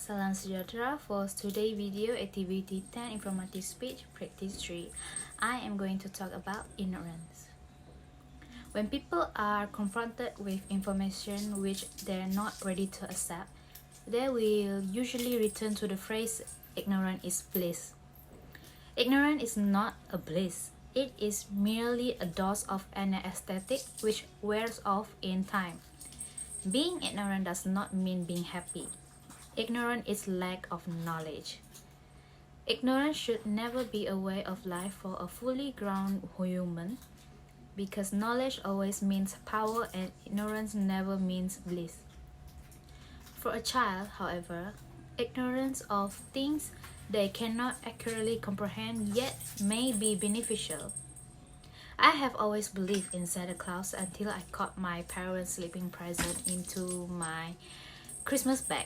Salam sejahtera. For today's video, activity 10 informative speech practice 3. I am going to talk about ignorance. When people are confronted with information which they're not ready to accept, they will usually return to the phrase, ignorance is bliss. Ignorance is not a bliss. It is merely a dose of anesthetic which wears off in time. Being ignorant does not mean being happy. Ignorance is lack of knowledge. Ignorance should never be a way of life for a fully grown human, because knowledge always means power and ignorance never means bliss. For a child, however, ignorance of things they cannot accurately comprehend yet may be beneficial. I have always believed in Santa Claus until I caught my parents slipping present into my Christmas bag.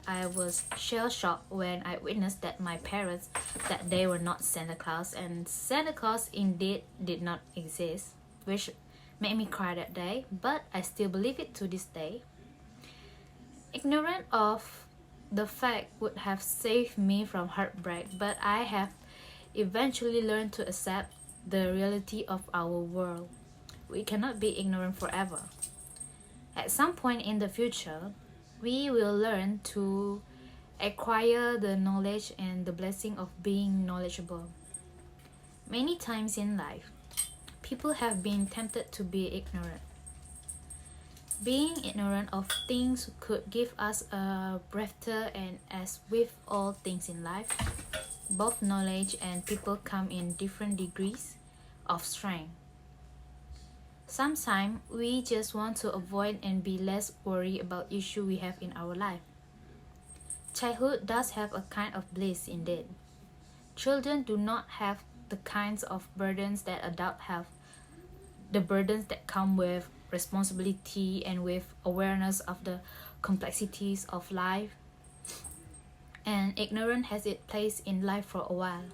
I was shell-shocked when I witnessed that my parents that they were not Santa Claus, and Santa Claus indeed did not exist, which made me cry that day, but I still believe it to this day. Ignorant of the fact would have saved me from heartbreak, but I have eventually learned to accept the reality of our world. We cannot be ignorant forever. At some point in the future, we will learn to acquire the knowledge and the blessing of being knowledgeable. Many times in life, people have been tempted to be ignorant. Being ignorant of things could give us a breather, and as with all things in life, both knowledge and people come in different degrees of strength. Sometimes we just want to avoid and be less worried about issues we have in our life. Childhood does have a kind of bliss indeed. Children do not have the kinds of burdens that adults have, the burdens that come with responsibility and with awareness of the complexities of life. And ignorance has its place in life for a while.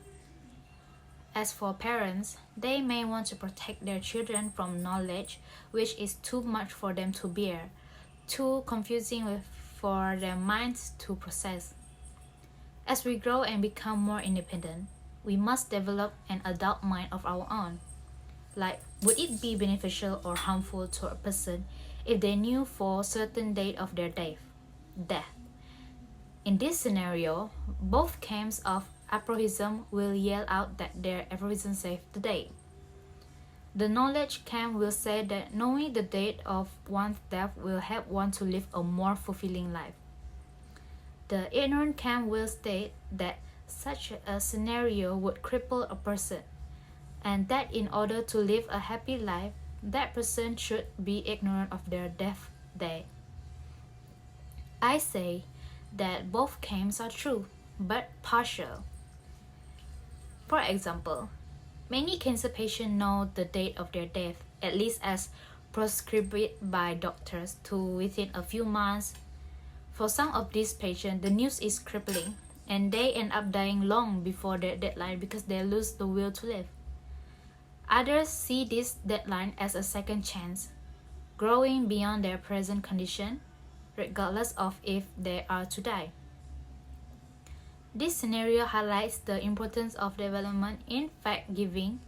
As for parents, they may want to protect their children from knowledge which is too much for them to bear, too confusing for their minds to process. As we grow and become more independent, we must develop an adult mind of our own. Like, would it be beneficial or harmful to a person if they knew for certain date of their death? In this scenario, both camps of aphorism will yell out that their aphorism saved the day. The knowledge camp will say that knowing the date of one's death will help one to live a more fulfilling life. The ignorant camp will state that such a scenario would cripple a person, and that in order to live a happy life, that person should be ignorant of their death day. I say that both camps are true, but partial. For example, many cancer patients know the date of their death, at least as prescribed by doctors, to within a few months. For some of these patients, the news is crippling, and they end up dying long before their deadline because they lose the will to live. Others see this deadline as a second chance, growing beyond their present condition, regardless of if they are to die. This scenario highlights the importance of development in fact-giving.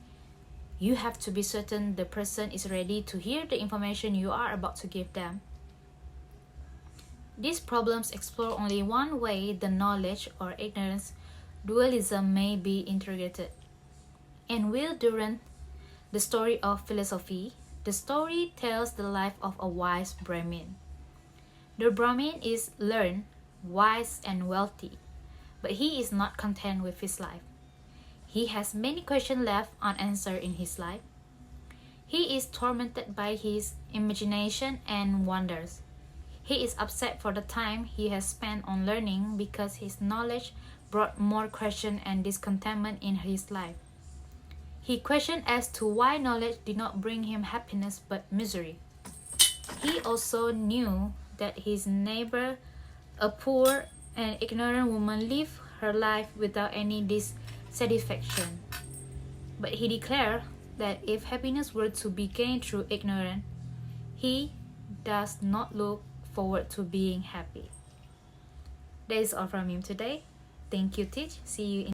You have to be certain the person is ready to hear the information you are about to give them. These problems explore only one way the knowledge or ignorance dualism may be integrated. In Will Durant, The Story of Philosophy, the story tells the life of a wise Brahmin. The Brahmin is learned, wise, and wealthy, but he is not content with his life. He has many questions left unanswered in his life. He is tormented by his imagination and wonders. He is upset for the time he has spent on learning because his knowledge brought more questions and discontentment in his life. He questioned as to why knowledge did not bring him happiness but misery. He also knew that his neighbor, a poor and ignorant woman, lived her life without any dissatisfaction. But he declared that if happiness were to be gained through ignorance, he does not look forward to being happy. That is all from him today. Thank you, Teach. See you in